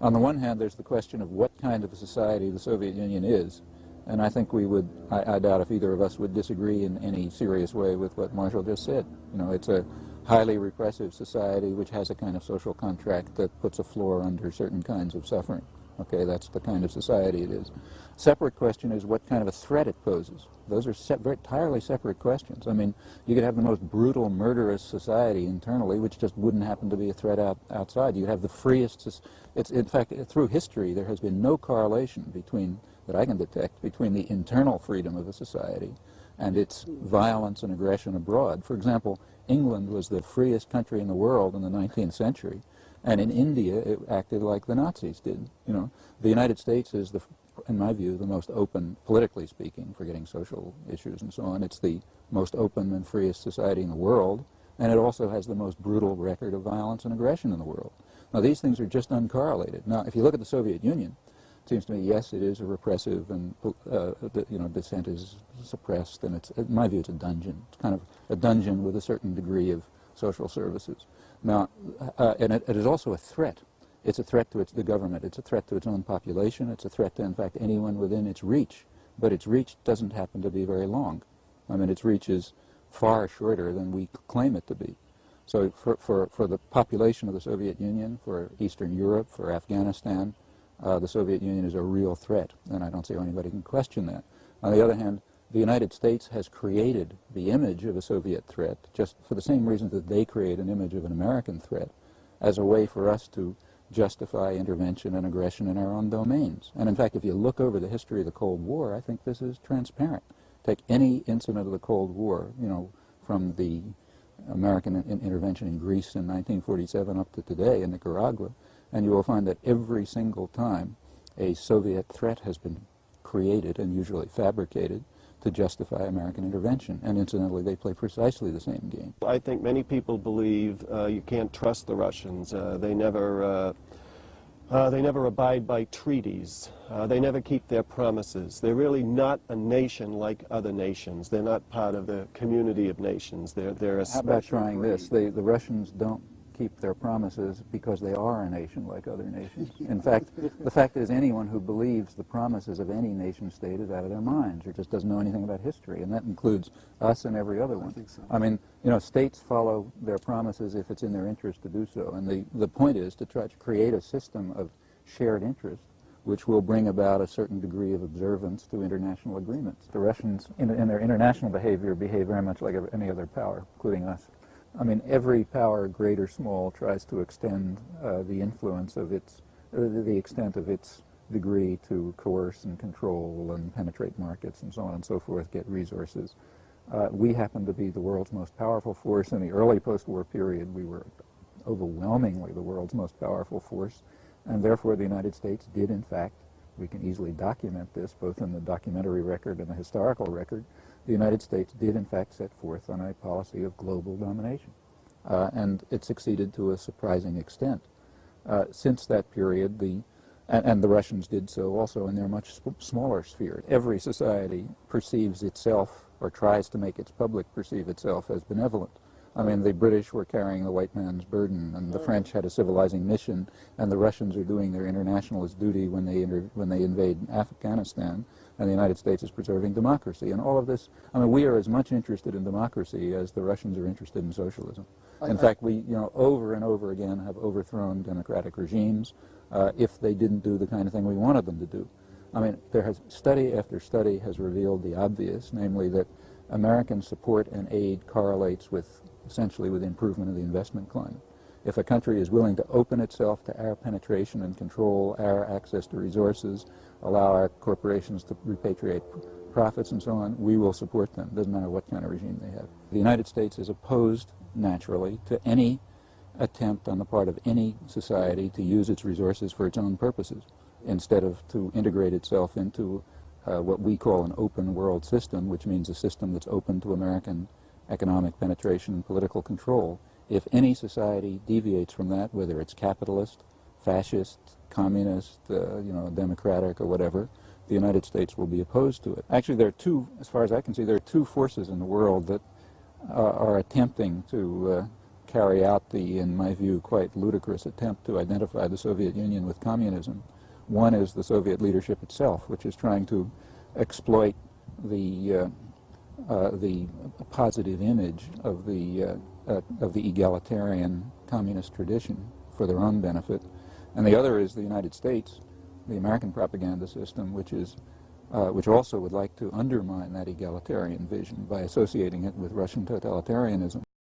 On the one hand, there's the question of what kind of a society the Soviet Union is, and I think we would, I doubt if either of us would disagree in any serious way with what Marshall just said. You know, it's a highly repressive society which has a kind of social contract that puts a floor under certain kinds of suffering. Okay, that's the kind of society it is. Separate question is what kind of a threat it poses. Those are very entirely separate questions. I mean, you could have the most brutal, murderous society internally, which just wouldn't happen to be a threat outside. You have the freest. In fact, through history, there has been no correlation between, that I can detect, between the internal freedom of a society and its violence and aggression abroad. For example, England was the freest country in the world in the 19th century. And in India, it acted like the Nazis did. You know, the United States is, in my view, the most open, politically speaking, forgetting social issues and so on. It's the most open and freest society in the world, and it also has the most brutal record of violence and aggression in the world. Now, these things are just uncorrelated. Now, if you look at the Soviet Union, it seems to me, yes, it is a repressive, and you know, dissent is suppressed, and it's, in my view, it's a dungeon. It's kind of a dungeon with a certain degree of social services. Now, and it is also a threat. It's a threat to the government. It's a threat to its own population. It's a threat to, in fact, anyone within its reach. But its reach doesn't happen to be very long. I mean, its reach is far shorter than we claim it to be. So for the population of the Soviet Union, for Eastern Europe, for Afghanistan, the Soviet Union is a real threat, and I don't see how anybody can question that. On the other hand, the United States has created the image of a Soviet threat, just for the same reason that they create an image of an American threat, as a way for us to justify intervention and aggression in our own domains. And in fact, if you look over the history of the Cold War, I think this is transparent. Take any incident of the Cold War, you know, from the American intervention in Greece in 1947 up to today in Nicaragua, and you will find that every single time a Soviet threat has been created and usually fabricated to justify American intervention. And incidentally, they play precisely the same game. I think many people believe you can't trust the Russians. They never abide by treaties. They never keep their promises. They're really not a nation like other nations. They're not part of the community of nations. They're a How about trying this? The Russians don't keep their promises because they are a nation like other nations. In fact, the fact is anyone who believes the promises of any nation state is out of their minds or just doesn't know anything about history, and that includes us and every other one. I think so. I mean, you know, states follow their promises if it's in their interest to do so, and the point is to try to create a system of shared interest which will bring about a certain degree of observance to international agreements. The Russians, in their international behavior, behave very much like any other power, including us. I mean, every power, great or small, tries to extend the influence of the extent of its degree to coerce and control and penetrate markets and so on and so forth, get resources. We happen to be the world's most powerful force. In the early post-war period, we were overwhelmingly the world's most powerful force, and therefore the United States did, in fact, we can easily document this, both in the documentary record and the historical record, the United States did, in fact, set forth on a policy of global domination. And it succeeded to a surprising extent. Since that period, and the Russians did so also in their much smaller sphere. Every society perceives itself, or tries to make its public perceive itself as benevolent. I mean, the British were carrying the white man's burden, and the French had a civilizing mission, and the Russians are doing their internationalist duty when they invade Afghanistan, and the United States is preserving democracy. And all of this, I mean, we are as much interested in democracy as the Russians are interested in socialism. In fact, we, you know, over and over again have overthrown democratic regimes if they didn't do the kind of thing we wanted them to do. I mean, study after study has revealed the obvious, namely that American support and aid correlates with, essentially, with the improvement of the investment climate. If a country is willing to open itself to our penetration and control our access to resources, allow our corporations to repatriate profits and so on, we will support them. Doesn't matter what kind of regime they have. The United States is opposed, naturally, to any attempt on the part of any society to use its resources for its own purposes, instead of to integrate itself into what we call an open world system, which means a system that's open to American economic penetration and political control. If any society deviates from that, whether it's capitalist, fascist, communist, you know, democratic or whatever, the United States will be opposed to it. Actually, there are two, as far as I can see, there are two forces in the world that are attempting to carry out the, in my view, quite ludicrous attempt to identify the Soviet Union with communism. One is the Soviet leadership itself, which is trying to exploit the positive image of the egalitarian communist tradition for their own benefit. And the other is the United States, the American propaganda system, which also would like to undermine that egalitarian vision by associating it with Russian totalitarianism.